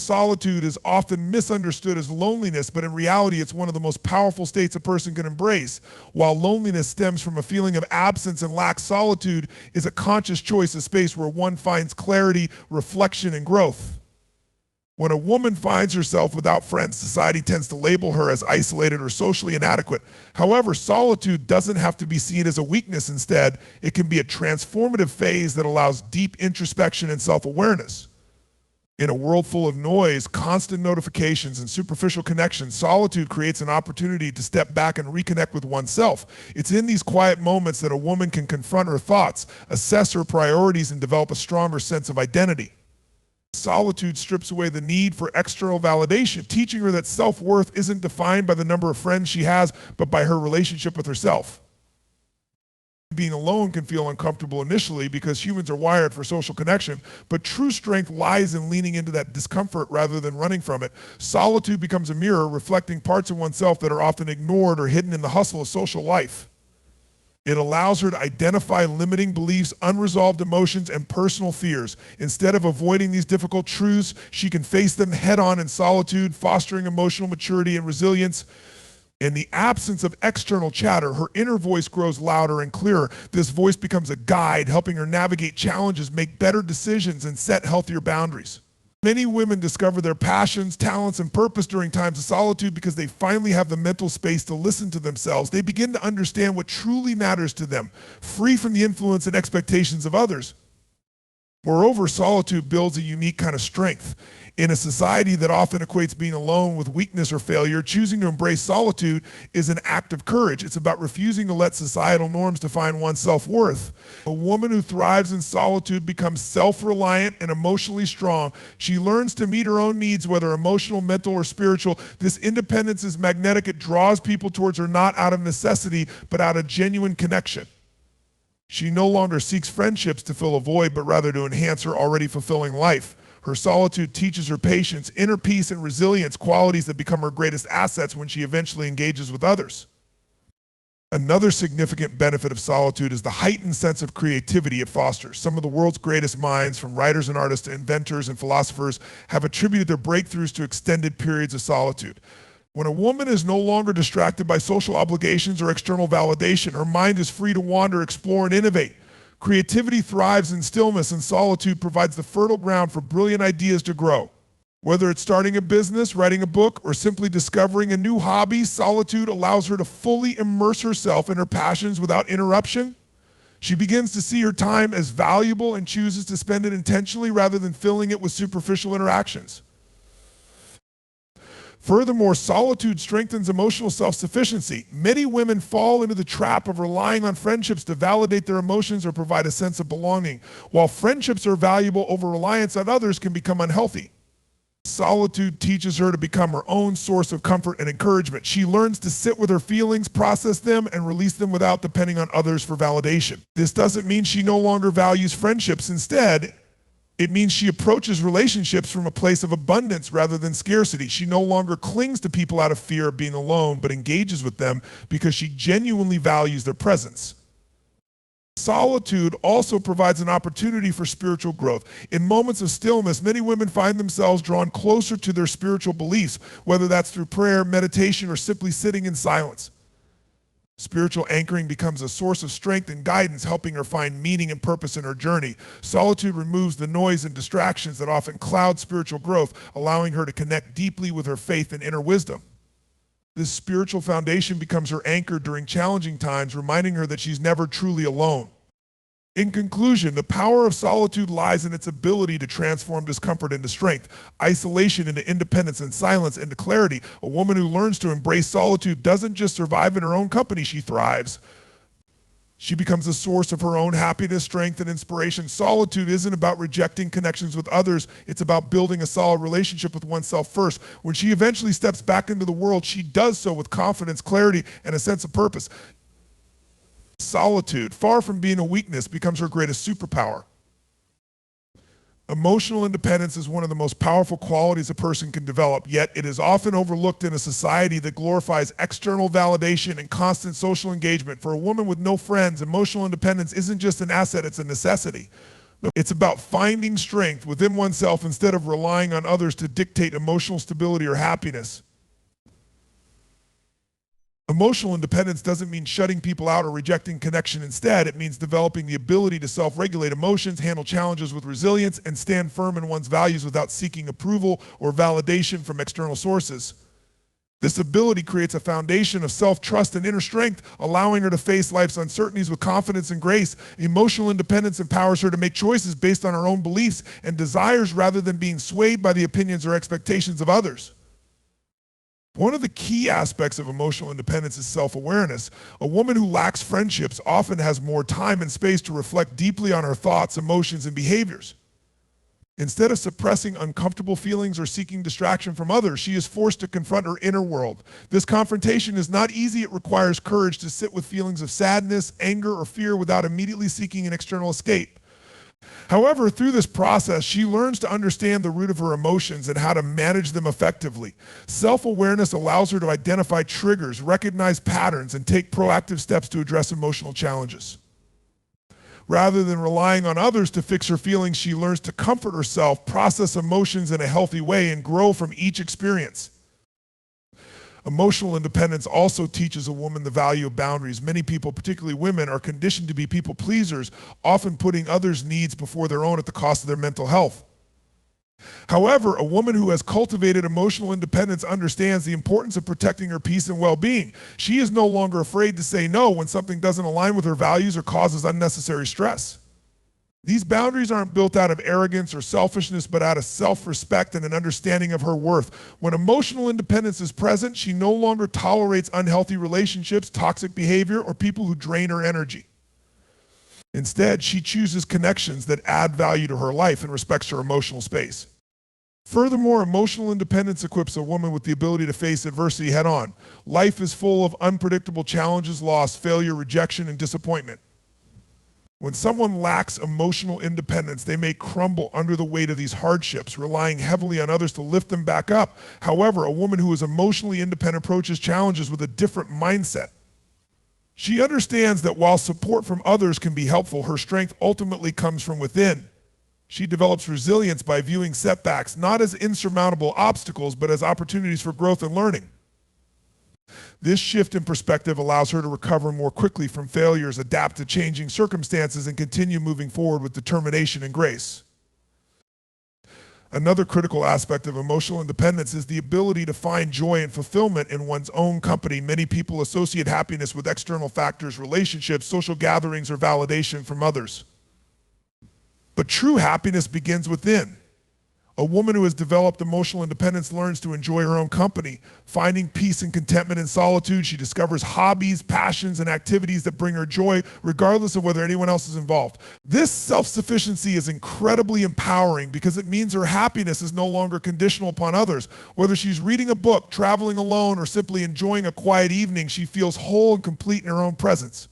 Solitude is often misunderstood as loneliness, but in reality, it's one of the most powerful states a person can embrace. While loneliness stems from a feeling of absence and lack, solitude is a conscious choice, a space where one finds clarity, reflection, and growth. When a woman finds herself without friends, society tends to label her as isolated or socially inadequate. However, solitude doesn't have to be seen as a weakness. Instead, it can be a transformative phase that allows deep introspection and self-awareness. In a world full of noise, constant notifications, and superficial connections, solitude creates an opportunity to step back and reconnect with oneself. It's in these quiet moments that a woman can confront her thoughts, assess her priorities, and develop a stronger sense of identity. Solitude strips away the need for external validation, teaching her that self-worth isn't defined by the number of friends she has, but by her relationship with herself. Being alone can feel uncomfortable initially because humans are wired for social connection, but true strength lies in leaning into that discomfort rather than running from it. Solitude becomes a mirror, reflecting parts of oneself that are often ignored or hidden in the hustle of social life. It allows her to identify limiting beliefs, unresolved emotions, and personal fears. Instead of avoiding these difficult truths, she can face them head-on in solitude, fostering emotional maturity and resilience. In the absence of external chatter, her inner voice grows louder and clearer. This voice becomes a guide, helping her navigate challenges, make better decisions, and set healthier boundaries. Many women discover their passions, talents, and purpose during times of solitude because they finally have the mental space to listen to themselves. They begin to understand what truly matters to them, free from the influence and expectations of others. Moreover, solitude builds a unique kind of strength. In a society that often equates being alone with weakness or failure, choosing to embrace solitude is an act of courage. It's about refusing to let societal norms define one's self-worth. A woman who thrives in solitude becomes self-reliant and emotionally strong. She learns to meet her own needs, whether emotional, mental, or spiritual. This independence is magnetic. It draws people towards her not out of necessity, but out of genuine connection. She no longer seeks friendships to fill a void, but rather to enhance her already fulfilling life. Her solitude teaches her patience, inner peace, and resilience, qualities that become her greatest assets when she eventually engages with others. Another significant benefit of solitude is the heightened sense of creativity it fosters. Some of the world's greatest minds, from writers and artists to inventors and philosophers, have attributed their breakthroughs to extended periods of solitude. When a woman is no longer distracted by social obligations or external validation, her mind is free to wander, explore, and innovate. Creativity thrives in stillness, and solitude provides the fertile ground for brilliant ideas to grow. Whether it's starting a business, writing a book, or simply discovering a new hobby, solitude allows her to fully immerse herself in her passions without interruption. She begins to see her time as valuable and chooses to spend it intentionally rather than filling it with superficial interactions. Furthermore, solitude strengthens emotional self-sufficiency. Many women fall into the trap of relying on friendships to validate their emotions or provide a sense of belonging. While friendships are valuable, over-reliance on others can become unhealthy. Solitude teaches her to become her own source of comfort and encouragement. She learns to sit with her feelings, process them, and release them without depending on others for validation. This doesn't mean she no longer values friendships. Instead, it means she approaches relationships from a place of abundance rather than scarcity. She no longer clings to people out of fear of being alone, but engages with them because she genuinely values their presence. Solitude also provides an opportunity for spiritual growth. In moments of stillness, many women find themselves drawn closer to their spiritual beliefs, whether that's through prayer, meditation, or simply sitting in silence. Spiritual anchoring becomes a source of strength and guidance, helping her find meaning and purpose in her journey. Solitude removes the noise and distractions that often cloud spiritual growth, allowing her to connect deeply with her faith and inner wisdom. This spiritual foundation becomes her anchor during challenging times, reminding her that she's never truly alone. In conclusion, the power of solitude lies in its ability to transform discomfort into strength, isolation into independence, and silence into clarity. A woman who learns to embrace solitude doesn't just survive in her own company, she thrives. She becomes a source of her own happiness, strength, and inspiration. Solitude isn't about rejecting connections with others. It's about building a solid relationship with oneself first. When she eventually steps back into the world, she does so with confidence, clarity, and a sense of purpose. Solitude, far from being a weakness, becomes her greatest superpower. Emotional independence is one of the most powerful qualities a person can develop, yet it is often overlooked in a society that glorifies external validation and constant social engagement. For a woman with no friends, emotional independence isn't just an asset, it's a necessity. It's about finding strength within oneself instead of relying on others to dictate emotional stability or happiness. Emotional independence doesn't mean shutting people out or rejecting connection. Instead, it means developing the ability to self-regulate emotions, handle challenges with resilience, and stand firm in one's values without seeking approval or validation from external sources. This ability creates a foundation of self-trust and inner strength, allowing her to face life's uncertainties with confidence and grace. Emotional independence empowers her to make choices based on her own beliefs and desires rather than being swayed by the opinions or expectations of others. One of the key aspects of emotional independence is self-awareness. A woman who lacks friendships often has more time and space to reflect deeply on her thoughts, emotions, and behaviors. Instead of suppressing uncomfortable feelings or seeking distraction from others, she is forced to confront her inner world. This confrontation is not easy. It requires courage to sit with feelings of sadness, anger, or fear without immediately seeking an external escape. However, through this process, she learns to understand the root of her emotions and how to manage them effectively. Self-awareness allows her to identify triggers, recognize patterns, and take proactive steps to address emotional challenges. Rather than relying on others to fix her feelings, she learns to comfort herself, process emotions in a healthy way, and grow from each experience. Emotional independence also teaches a woman the value of boundaries. Many people, particularly women, are conditioned to be people pleasers, often putting others' needs before their own at the cost of their mental health. However, a woman who has cultivated emotional independence understands the importance of protecting her peace and well-being. She is no longer afraid to say no when something doesn't align with her values or causes unnecessary stress. These boundaries aren't built out of arrogance or selfishness, but out of self-respect and an understanding of her worth. When emotional independence is present, she no longer tolerates unhealthy relationships, toxic behavior, or people who drain her energy. Instead, she chooses connections that add value to her life and respects her emotional space. Furthermore, emotional independence equips a woman with the ability to face adversity head-on. Life is full of unpredictable challenges, loss, failure, rejection, and disappointment. When someone lacks emotional independence, they may crumble under the weight of these hardships, relying heavily on others to lift them back up. However, a woman who is emotionally independent approaches challenges with a different mindset. She understands that while support from others can be helpful, her strength ultimately comes from within. She develops resilience by viewing setbacks not as insurmountable obstacles, but as opportunities for growth and learning. This shift in perspective allows her to recover more quickly from failures, adapt to changing circumstances, and continue moving forward with determination and grace. Another critical aspect of emotional independence is the ability to find joy and fulfillment in one's own company. Many people associate happiness with external factors, relationships, social gatherings, or validation from others. But true happiness begins within. A woman who has developed emotional independence learns to enjoy her own company. Finding peace and contentment in solitude, she discovers hobbies, passions, and activities that bring her joy, regardless of whether anyone else is involved. This self-sufficiency is incredibly empowering because it means her happiness is no longer conditional upon others. Whether she's reading a book, traveling alone, or simply enjoying a quiet evening, she feels whole and complete in her own presence.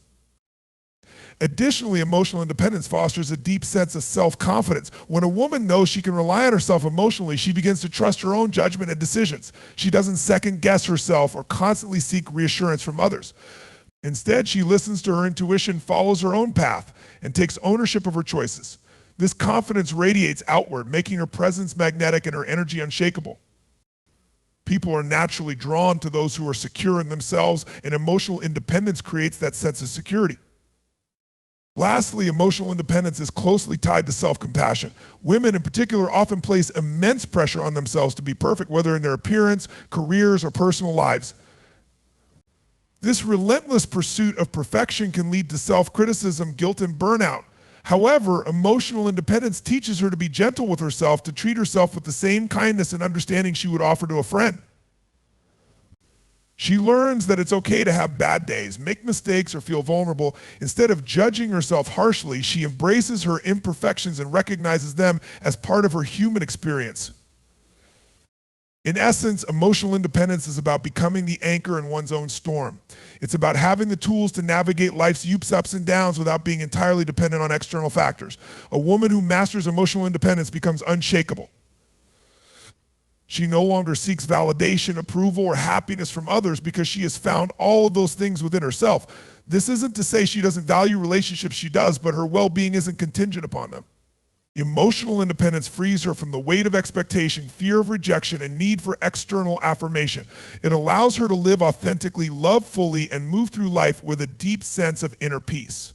Additionally, emotional independence fosters a deep sense of self-confidence. When a woman knows she can rely on herself emotionally, she begins to trust her own judgment and decisions. She doesn't second-guess herself or constantly seek reassurance from others. Instead, she listens to her intuition, follows her own path, and takes ownership of her choices. This confidence radiates outward, making her presence magnetic and her energy unshakable. People are naturally drawn to those who are secure in themselves, and emotional independence creates that sense of security. Lastly, emotional independence is closely tied to self-compassion. Women in particular often place immense pressure on themselves to be perfect, whether in their appearance, careers, or personal lives. This relentless pursuit of perfection can lead to self-criticism, guilt, and burnout. However, emotional independence teaches her to be gentle with herself, to treat herself with the same kindness and understanding she would offer to a friend. She learns that it's okay to have bad days, make mistakes, or feel vulnerable. Instead of judging herself harshly, she embraces her imperfections and recognizes them as part of her human experience. In essence, emotional independence is about becoming the anchor in one's own storm. It's about having the tools to navigate life's ups and downs without being entirely dependent on external factors. A woman who masters emotional independence becomes unshakable. She no longer seeks validation, approval, or happiness from others because she has found all of those things within herself. This isn't to say she doesn't value relationships, she does, but her well-being isn't contingent upon them. Emotional independence frees her from the weight of expectation, fear of rejection, and need for external affirmation. It allows her to live authentically, love fully, and move through life with a deep sense of inner peace.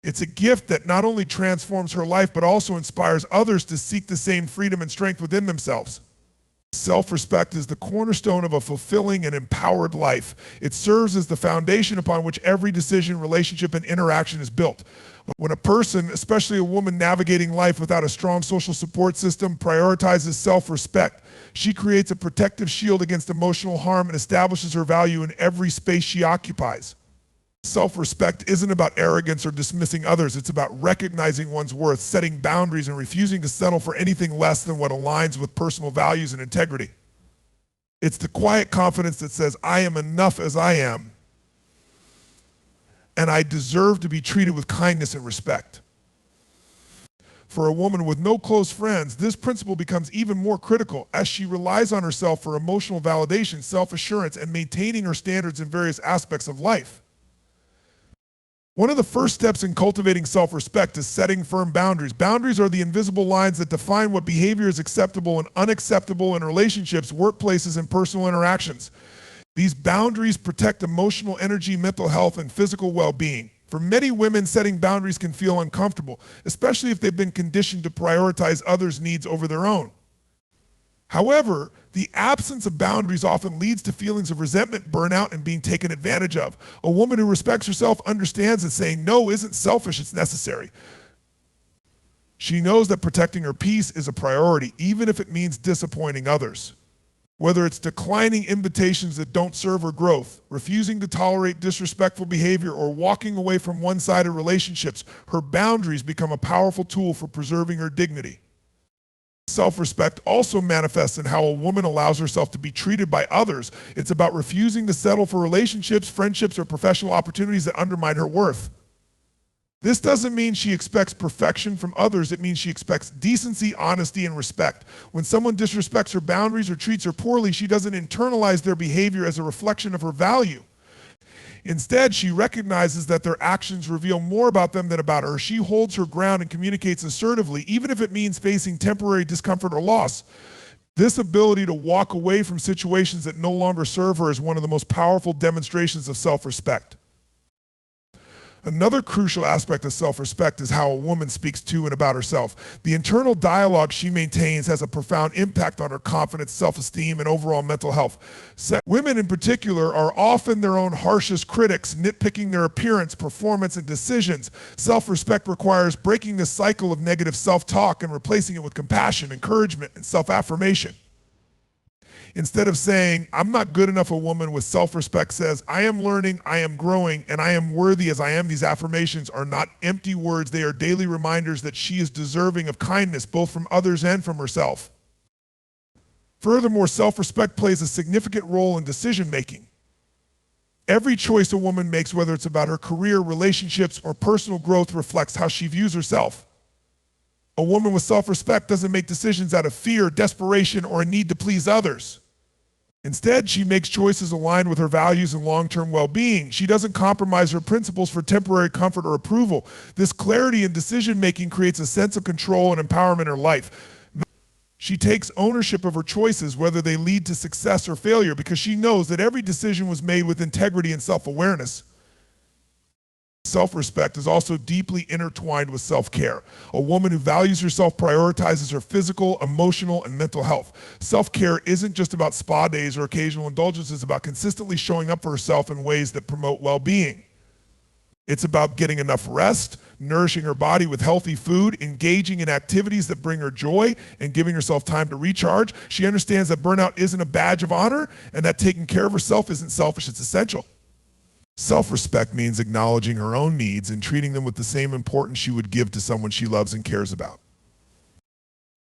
It's a gift that not only transforms her life, but also inspires others to seek the same freedom and strength within themselves. Self-respect is the cornerstone of a fulfilling and empowered life. It serves as the foundation upon which every decision, relationship, and interaction is built. When a person, especially a woman navigating life without a strong social support system, prioritizes self-respect, she creates a protective shield against emotional harm and establishes her value in every space she occupies. Self-respect isn't about arrogance or dismissing others. It's about recognizing one's worth, setting boundaries, and refusing to settle for anything less than what aligns with personal values and integrity. It's the quiet confidence that says, I am enough as I am, and I deserve to be treated with kindness and respect. For a woman with no close friends, this principle becomes even more critical as she relies on herself for emotional validation, self-assurance, and maintaining her standards in various aspects of life. One of the first steps in cultivating self-respect is setting firm boundaries. Boundaries are the invisible lines that define what behavior is acceptable and unacceptable in relationships, workplaces, and personal interactions. These boundaries protect emotional energy, mental health, and physical well-being. For many women, setting boundaries can feel uncomfortable, especially if they've been conditioned to prioritize others' needs over their own. However, the absence of boundaries often leads to feelings of resentment, burnout, and being taken advantage of. A woman who respects herself understands that saying no isn't selfish, it's necessary. She knows that protecting her peace is a priority, even if it means disappointing others. Whether it's declining invitations that don't serve her growth, refusing to tolerate disrespectful behavior, or walking away from one-sided relationships, her boundaries become a powerful tool for preserving her dignity. Self-respect also manifests in how a woman allows herself to be treated by others. It's about refusing to settle for relationships, friendships, or professional opportunities that undermine her worth. This doesn't mean she expects perfection from others. It means she expects decency, honesty, and respect. When someone disrespects her boundaries or treats her poorly, she doesn't internalize their behavior as a reflection of her value. Instead, she recognizes that their actions reveal more about them than about her. She holds her ground and communicates assertively, even if it means facing temporary discomfort or loss. This ability to walk away from situations that no longer serve her is one of the most powerful demonstrations of self-respect. Another crucial aspect of self-respect is how a woman speaks to and about herself. The internal dialogue she maintains has a profound impact on her confidence, self-esteem, and overall mental health. Women in particular are often their own harshest critics, nitpicking their appearance, performance, and decisions. Self-respect requires breaking the cycle of negative self-talk and replacing it with compassion, encouragement, and self-affirmation. Instead of saying, I'm not good enough, a woman with self-respect says, I am learning, I am growing, and I am worthy as I am. These affirmations are not empty words. They are daily reminders that she is deserving of kindness, both from others and from herself. Furthermore, self-respect plays a significant role in decision-making. Every choice a woman makes, whether it's about her career, relationships, or personal growth, reflects how she views herself. A woman with self-respect doesn't make decisions out of fear, desperation, or a need to please others. Instead, she makes choices aligned with her values and long-term well-being. She doesn't compromise her principles for temporary comfort or approval. This clarity in decision-making creates a sense of control and empowerment in her life. She takes ownership of her choices, whether they lead to success or failure, because she knows that every decision was made with integrity and self-awareness. Self-respect is also deeply intertwined with self-care. A woman who values herself prioritizes her physical, emotional, and mental health. Self-care isn't just about spa days or occasional indulgences. It's about consistently showing up for herself in ways that promote well-being. It's about getting enough rest, nourishing her body with healthy food, engaging in activities that bring her joy, and giving herself time to recharge. She understands that burnout isn't a badge of honor and that taking care of herself isn't selfish, it's essential. Self-respect means acknowledging her own needs and treating them with the same importance she would give to someone she loves and cares about.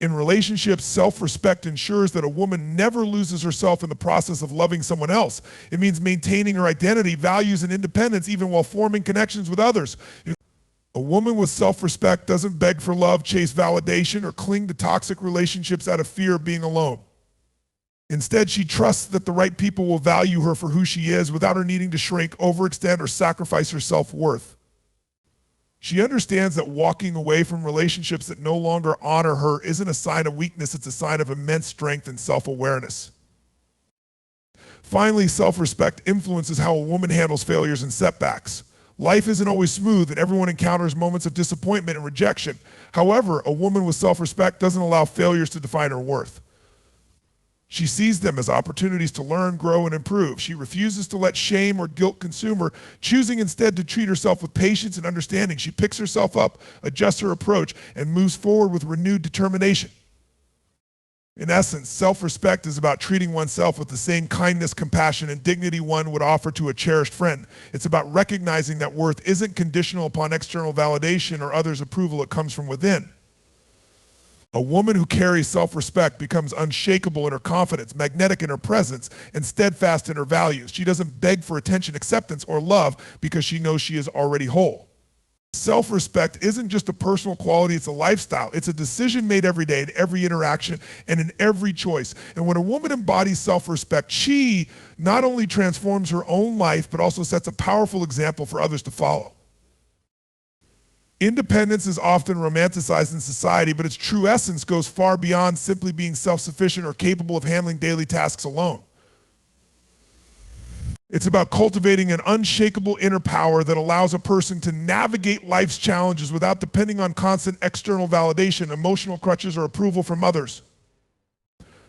In relationships, self-respect ensures that a woman never loses herself in the process of loving someone else. It means maintaining her identity, values, and independence even while forming connections with others. A woman with self-respect doesn't beg for love, chase validation, or cling to toxic relationships out of fear of being alone. Instead, she trusts that the right people will value her for who she is without her needing to shrink, overextend, or sacrifice her self-worth. She understands that walking away from relationships that no longer honor her isn't a sign of weakness, it's a sign of immense strength and self-awareness. Finally, self-respect influences how a woman handles failures and setbacks. Life isn't always smooth and everyone encounters moments of disappointment and rejection. However, a woman with self-respect doesn't allow failures to define her worth. She sees them as opportunities to learn, grow, and improve. She refuses to let shame or guilt consume her, choosing instead to treat herself with patience and understanding. She picks herself up, adjusts her approach, and moves forward with renewed determination. In essence, self-respect is about treating oneself with the same kindness, compassion, and dignity one would offer to a cherished friend. It's about recognizing that worth isn't conditional upon external validation or others' approval, it comes from within. A woman who carries self-respect becomes unshakable in her confidence, magnetic in her presence, and steadfast in her values. She doesn't beg for attention, acceptance, or love because she knows she is already whole. Self-respect isn't just a personal quality, it's a lifestyle. It's a decision made every day in every interaction and in every choice. And when a woman embodies self-respect, she not only transforms her own life, but also sets a powerful example for others to follow. Independence is often romanticized in society, but its true essence goes far beyond simply being self-sufficient or capable of handling daily tasks alone. It's about cultivating an unshakable inner power that allows a person to navigate life's challenges without depending on constant external validation, emotional crutches, or approval from others.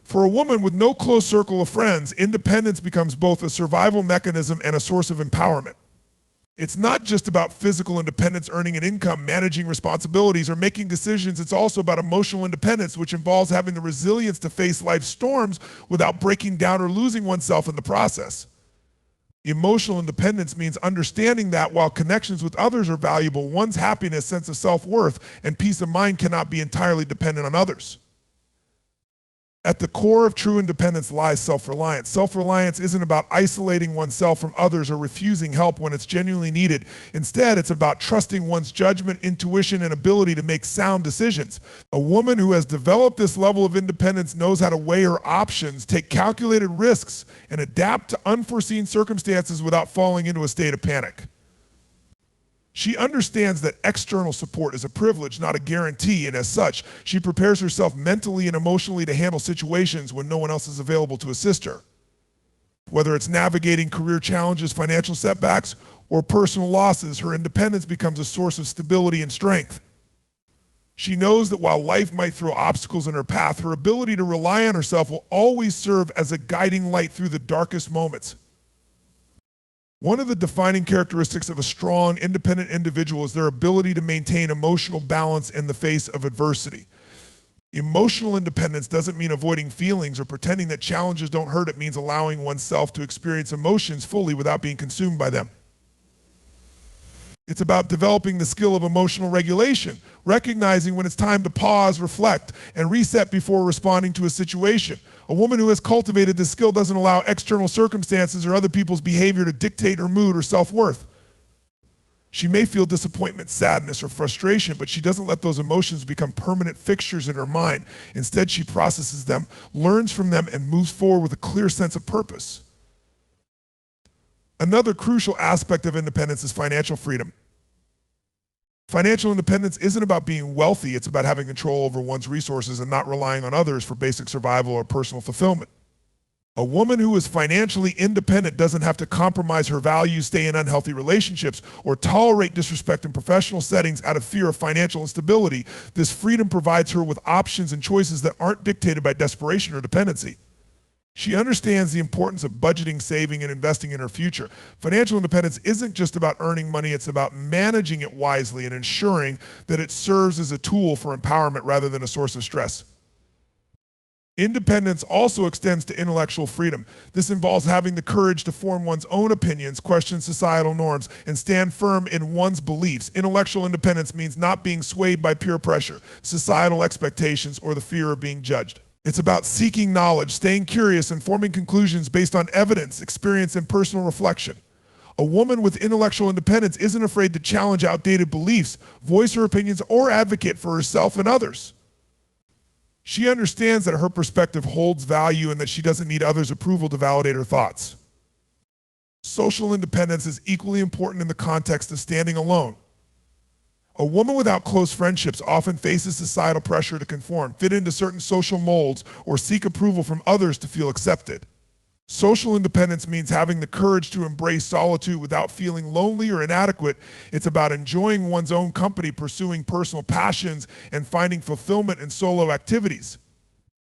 For a woman with no close circle of friends, independence becomes both a survival mechanism and a source of empowerment. It's not just about physical independence, earning an income, managing responsibilities, or making decisions. It's also about emotional independence, which involves having the resilience to face life's storms without breaking down or losing oneself in the process. Emotional independence means understanding that while connections with others are valuable, one's happiness, sense of self-worth, and peace of mind cannot be entirely dependent on others. At the core of true independence lies self-reliance. Self-reliance isn't about isolating oneself from others or refusing help when it's genuinely needed. Instead, it's about trusting one's judgment, intuition, and ability to make sound decisions. A woman who has developed this level of independence knows how to weigh her options, take calculated risks, and adapt to unforeseen circumstances without falling into a state of panic. She understands that external support is a privilege, not a guarantee, and as such, she prepares herself mentally and emotionally to handle situations when no one else is available to assist her. Whether it's navigating career challenges, financial setbacks, or personal losses, her independence becomes a source of stability and strength. She knows that while life might throw obstacles in her path, her ability to rely on herself will always serve as a guiding light through the darkest moments. One of the defining characteristics of a strong, independent individual is their ability to maintain emotional balance in the face of adversity. Emotional independence doesn't mean avoiding feelings or pretending that challenges don't hurt. It means allowing oneself to experience emotions fully without being consumed by them. It's about developing the skill of emotional regulation, recognizing when it's time to pause, reflect, and reset before responding to a situation. A woman who has cultivated this skill doesn't allow external circumstances or other people's behavior to dictate her mood or self-worth. She may feel disappointment, sadness, or frustration, but she doesn't let those emotions become permanent fixtures in her mind. Instead, she processes them, learns from them, and moves forward with a clear sense of purpose. Another crucial aspect of independence is financial freedom. Financial independence isn't about being wealthy, it's about having control over one's resources and not relying on others for basic survival or personal fulfillment. A woman who is financially independent doesn't have to compromise her values, stay in unhealthy relationships, or tolerate disrespect in professional settings out of fear of financial instability. This freedom provides her with options and choices that aren't dictated by desperation or dependency. She understands the importance of budgeting, saving, and investing in her future. Financial independence isn't just about earning money, it's about managing it wisely and ensuring that it serves as a tool for empowerment rather than a source of stress. Independence also extends to intellectual freedom. This involves having the courage to form one's own opinions, question societal norms, and stand firm in one's beliefs. Intellectual independence means not being swayed by peer pressure, societal expectations, or the fear of being judged. It's about seeking knowledge, staying curious, and forming conclusions based on evidence, experience, and personal reflection. A woman with intellectual independence isn't afraid to challenge outdated beliefs, voice her opinions, or advocate for herself and others. She understands that her perspective holds value and that she doesn't need others' approval to validate her thoughts. Social independence is equally important in the context of standing alone. A woman without close friendships often faces societal pressure to conform, fit into certain social molds, or seek approval from others to feel accepted. Social independence means having the courage to embrace solitude without feeling lonely or inadequate. It's about enjoying one's own company, pursuing personal passions, and finding fulfillment in solo activities.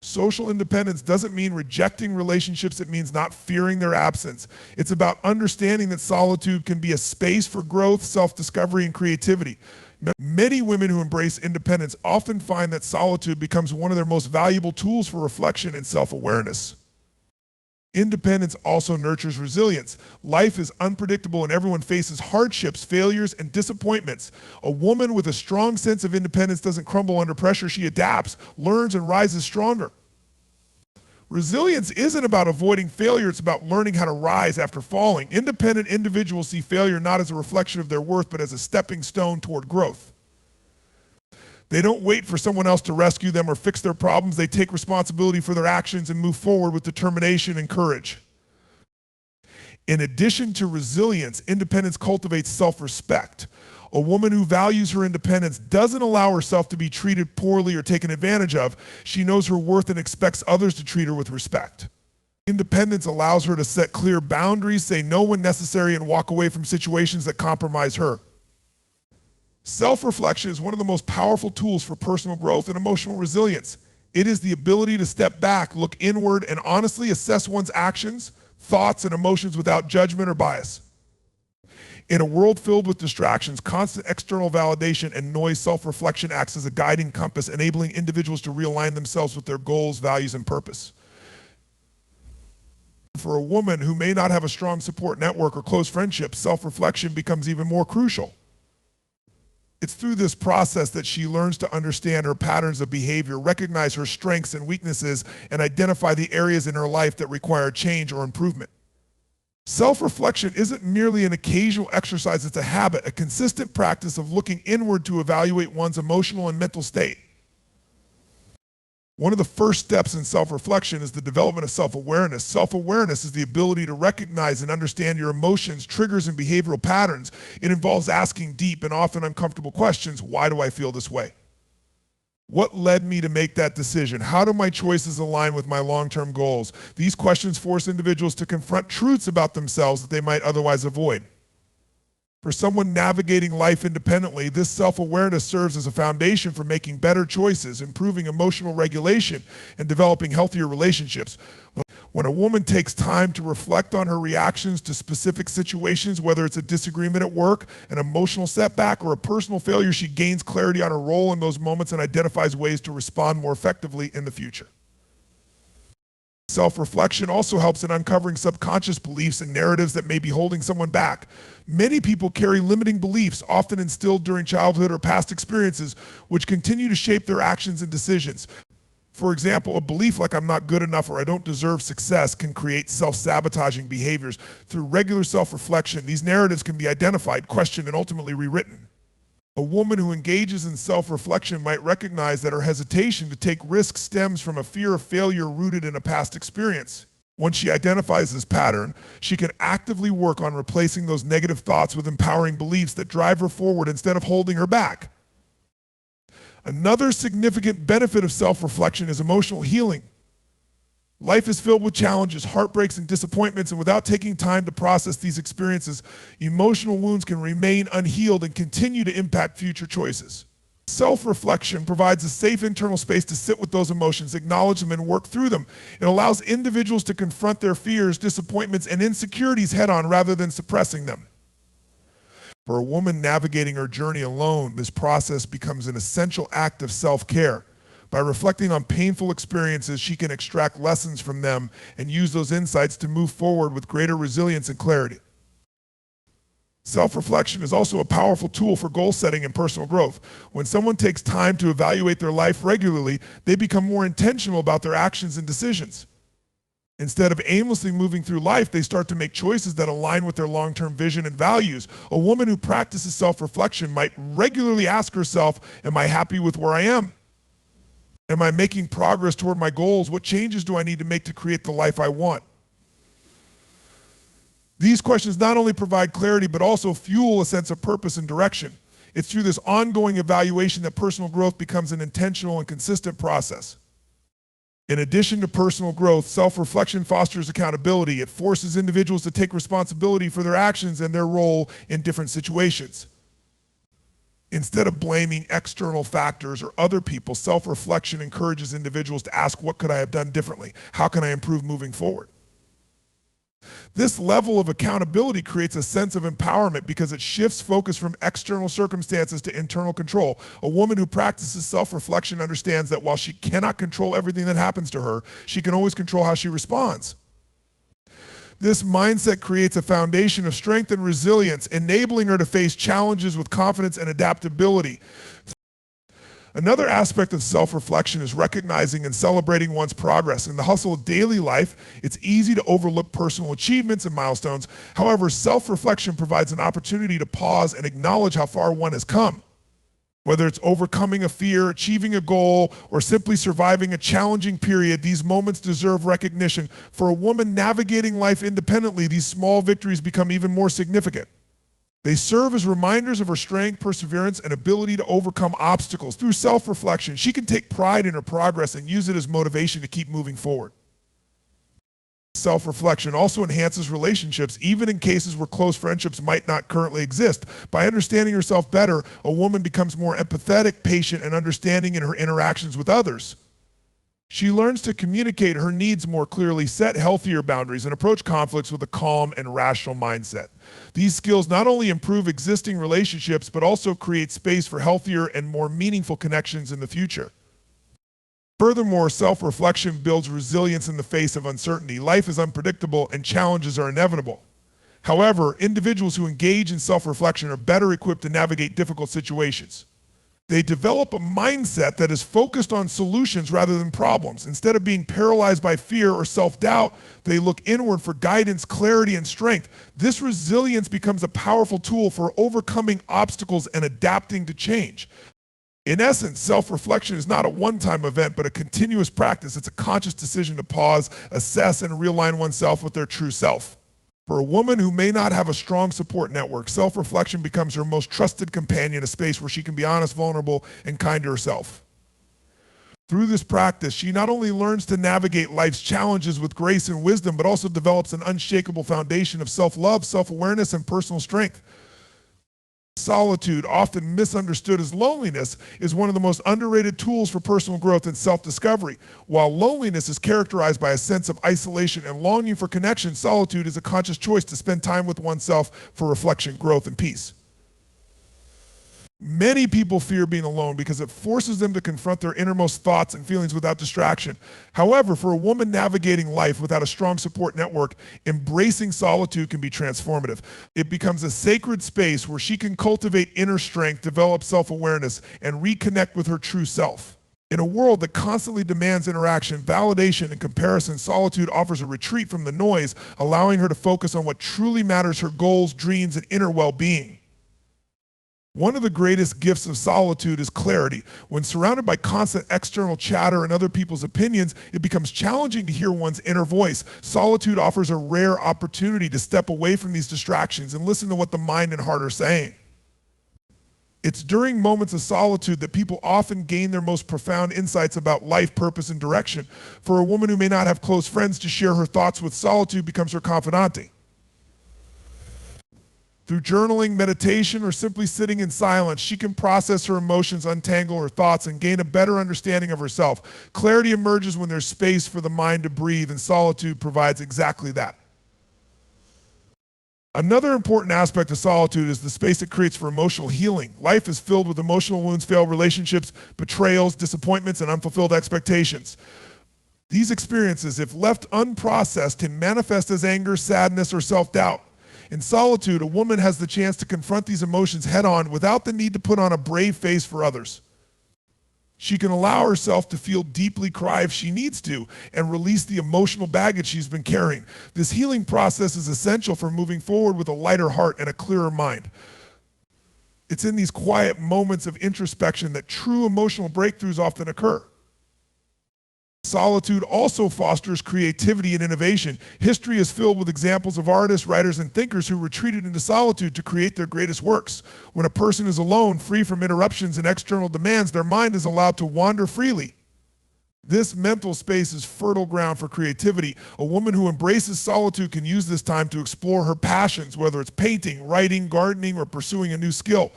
Social independence doesn't mean rejecting relationships, it means not fearing their absence. It's about understanding that solitude can be a space for growth, self-discovery, and creativity. Many women who embrace independence often find that solitude becomes one of their most valuable tools for reflection and self-awareness. Independence also nurtures resilience. Life is unpredictable and everyone faces hardships, failures, and disappointments. A woman with a strong sense of independence doesn't crumble under pressure. She adapts, learns, and rises stronger. Resilience isn't about avoiding failure, it's about learning how to rise after falling. Independent individuals see failure not as a reflection of their worth, but as a stepping stone toward growth. They don't wait for someone else to rescue them or fix their problems. They take responsibility for their actions and move forward with determination and courage. In addition to resilience, independence cultivates self-respect. A woman who values her independence doesn't allow herself to be treated poorly or taken advantage of. She knows her worth and expects others to treat her with respect. Independence allows her to set clear boundaries, say no when necessary, and walk away from situations that compromise her. Self-reflection is one of the most powerful tools for personal growth and emotional resilience. It is the ability to step back, look inward, and honestly assess one's actions, thoughts, and emotions without judgment or bias. In a world filled with distractions, constant external validation, and noise, self-reflection acts as a guiding compass, enabling individuals to realign themselves with their goals, values, and purpose. For a woman who may not have a strong support network or close friendships, self-reflection becomes even more crucial. It's through this process that she learns to understand her patterns of behavior, recognize her strengths and weaknesses, and identify the areas in her life that require change or improvement. Self-reflection isn't merely an occasional exercise, it's a habit, a consistent practice of looking inward to evaluate one's emotional and mental state. One of the first steps in self-reflection is the development of self-awareness. Self-awareness is the ability to recognize and understand your emotions, triggers, and behavioral patterns. It involves asking deep and often uncomfortable questions. Why do I feel this way? What led me to make that decision? How do my choices align with my long-term goals? These questions force individuals to confront truths about themselves that they might otherwise avoid. For someone navigating life independently, this self-awareness serves as a foundation for making better choices, improving emotional regulation, and developing healthier relationships. When a woman takes time to reflect on her reactions to specific situations, whether it's a disagreement at work, an emotional setback, or a personal failure, she gains clarity on her role in those moments and identifies ways to respond more effectively in the future. Self-reflection also helps in uncovering subconscious beliefs and narratives that may be holding someone back. Many people carry limiting beliefs, often instilled during childhood or past experiences, which continue to shape their actions and decisions. For example, a belief like I'm not good enough or I don't deserve success can create self-sabotaging behaviors. Through regular self-reflection, these narratives can be identified, questioned, and ultimately rewritten. A woman who engages in self-reflection might recognize that her hesitation to take risks stems from a fear of failure rooted in a past experience. Once she identifies this pattern, she can actively work on replacing those negative thoughts with empowering beliefs that drive her forward instead of holding her back. Another significant benefit of self-reflection is emotional healing. Life is filled with challenges, heartbreaks, and disappointments, and without taking time to process these experiences, emotional wounds can remain unhealed and continue to impact future choices. Self-reflection provides a safe internal space to sit with those emotions, acknowledge them, and work through them. It allows individuals to confront their fears, disappointments, and insecurities head-on rather than suppressing them. For a woman navigating her journey alone, this process becomes an essential act of self-care. By reflecting on painful experiences, she can extract lessons from them and use those insights to move forward with greater resilience and clarity. Self-reflection is also a powerful tool for goal setting and personal growth. When someone takes time to evaluate their life regularly, they become more intentional about their actions and decisions. Instead of aimlessly moving through life, they start to make choices that align with their long-term vision and values. A woman who practices self-reflection might regularly ask herself, am I happy with where I am? Am I making progress toward my goals? What changes do I need to make to create the life I want? These questions not only provide clarity, but also fuel a sense of purpose and direction. It's through this ongoing evaluation that personal growth becomes an intentional and consistent process. In addition to personal growth, self-reflection fosters accountability. It forces individuals to take responsibility for their actions and their role in different situations. Instead of blaming external factors or other people, self-reflection encourages individuals to ask, what could I have done differently? How can I improve moving forward? This level of accountability creates a sense of empowerment because it shifts focus from external circumstances to internal control. A woman who practices self-reflection understands that while she cannot control everything that happens to her, she can always control how she responds. This mindset creates a foundation of strength and resilience, enabling her to face challenges with confidence and adaptability. Another aspect of self-reflection is recognizing and celebrating one's progress. In the hustle of daily life, it's easy to overlook personal achievements and milestones. However, self-reflection provides an opportunity to pause and acknowledge how far one has come. Whether it's overcoming a fear, achieving a goal, or simply surviving a challenging period, these moments deserve recognition. For a woman navigating life independently, these small victories become even more significant. They serve as reminders of her strength, perseverance, and ability to overcome obstacles. Through self-reflection, she can take pride in her progress and use it as motivation to keep moving forward. Self-reflection also enhances relationships, even in cases where close friendships might not currently exist. By understanding herself better, a woman becomes more empathetic, patient, and understanding in her interactions with others. She learns to communicate her needs more clearly, set healthier boundaries, and approach conflicts with a calm and rational mindset. These skills not only improve existing relationships, but also create space for healthier and more meaningful connections in the future. Furthermore, self-reflection builds resilience in the face of uncertainty. Life is unpredictable and challenges are inevitable. However, individuals who engage in self-reflection are better equipped to navigate difficult situations. They develop a mindset that is focused on solutions rather than problems. Instead of being paralyzed by fear or self-doubt, they look inward for guidance, clarity, and strength. This resilience becomes a powerful tool for overcoming obstacles and adapting to change. In essence, self-reflection is not a one-time event, but a continuous practice. It's a conscious decision to pause, assess, and realign oneself with their true self. For a woman who may not have a strong support network, self-reflection becomes her most trusted companion, a space where she can be honest, vulnerable, and kind to herself. Through this practice, she not only learns to navigate life's challenges with grace and wisdom, but also develops an unshakable foundation of self-love, self-awareness, and personal strength. Solitude, often misunderstood as loneliness, is one of the most underrated tools for personal growth and self-discovery. While loneliness is characterized by a sense of isolation and longing for connection, solitude is a conscious choice to spend time with oneself for reflection, growth, and peace. Many people fear being alone because it forces them to confront their innermost thoughts and feelings without distraction. However, for a woman navigating life without a strong support network, embracing solitude can be transformative. It becomes a sacred space where she can cultivate inner strength, develop self-awareness, and reconnect with her true self. In a world that constantly demands interaction, validation, and comparison, solitude offers a retreat from the noise, allowing her to focus on what truly matters, her goals, dreams, and inner well-being. One of the greatest gifts of solitude is clarity. When surrounded by constant external chatter and other people's opinions, it becomes challenging to hear one's inner voice. Solitude offers a rare opportunity to step away from these distractions and listen to what the mind and heart are saying. It's during moments of solitude that people often gain their most profound insights about life, purpose, and direction. For a woman who may not have close friends to share her thoughts with, solitude becomes her confidante. Through journaling, meditation, or simply sitting in silence, she can process her emotions, untangle her thoughts, and gain a better understanding of herself. Clarity emerges when there's space for the mind to breathe, and solitude provides exactly that. Another important aspect of solitude is the space it creates for emotional healing. Life is filled with emotional wounds, failed relationships, betrayals, disappointments, and unfulfilled expectations. These experiences, if left unprocessed, can manifest as anger, sadness, or self-doubt. In solitude, a woman has the chance to confront these emotions head-on without the need to put on a brave face for others. She can allow herself to feel deeply, cry if she needs to, and release the emotional baggage she's been carrying. This healing process is essential for moving forward with a lighter heart and a clearer mind. It's in these quiet moments of introspection that true emotional breakthroughs often occur. Solitude also fosters creativity and innovation. History is filled with examples of artists, writers, and thinkers who retreated into solitude to create their greatest works. When a person is alone, free from interruptions and external demands, their mind is allowed to wander freely. This mental space is fertile ground for creativity. A woman who embraces solitude can use this time to explore her passions, whether it's painting, writing, gardening, or pursuing a new skill.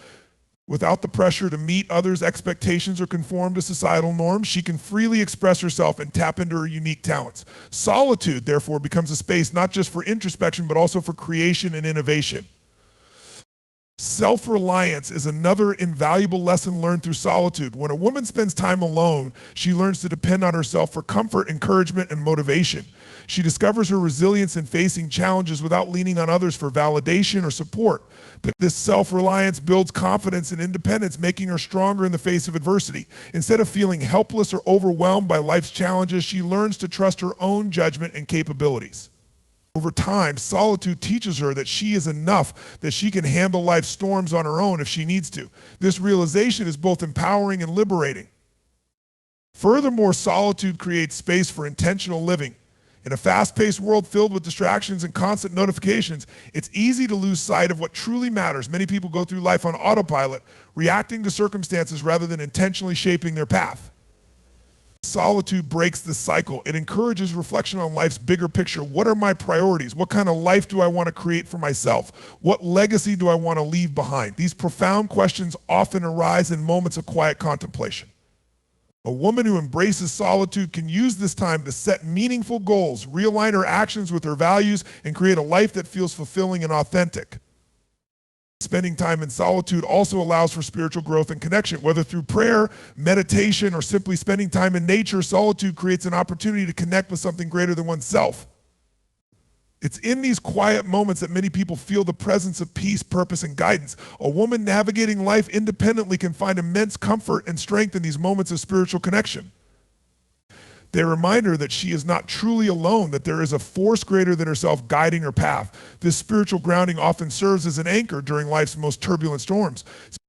Without the pressure to meet others' expectations or conform to societal norms, she can freely express herself and tap into her unique talents. Solitude, therefore, becomes a space not just for introspection, but also for creation and innovation. Self-reliance is another invaluable lesson learned through solitude. When a woman spends time alone, she learns to depend on herself for comfort, encouragement, and motivation. She discovers her resilience in facing challenges without leaning on others for validation or support. But this self-reliance builds confidence and independence, making her stronger in the face of adversity. Instead of feeling helpless or overwhelmed by life's challenges, she learns to trust her own judgment and capabilities. Over time, solitude teaches her that she is enough, that she can handle life's storms on her own if she needs to. This realization is both empowering and liberating. Furthermore, solitude creates space for intentional living. In a fast-paced world filled with distractions and constant notifications, it's easy to lose sight of what truly matters. Many people go through life on autopilot, reacting to circumstances rather than intentionally shaping their path. Solitude breaks this cycle. It encourages reflection on life's bigger picture. What are my priorities? What kind of life do I want to create for myself? What legacy do I want to leave behind? These profound questions often arise in moments of quiet contemplation. A woman who embraces solitude can use this time to set meaningful goals, realign her actions with her values, and create a life that feels fulfilling and authentic. Spending time in solitude also allows for spiritual growth and connection. Whether through prayer, meditation, or simply spending time in nature, solitude creates an opportunity to connect with something greater than oneself. It's in these quiet moments that many people feel the presence of peace, purpose, and guidance. A woman navigating life independently can find immense comfort and strength in these moments of spiritual connection. They remind her that she is not truly alone, that there is a force greater than herself guiding her path. This spiritual grounding often serves as an anchor during life's most turbulent storms.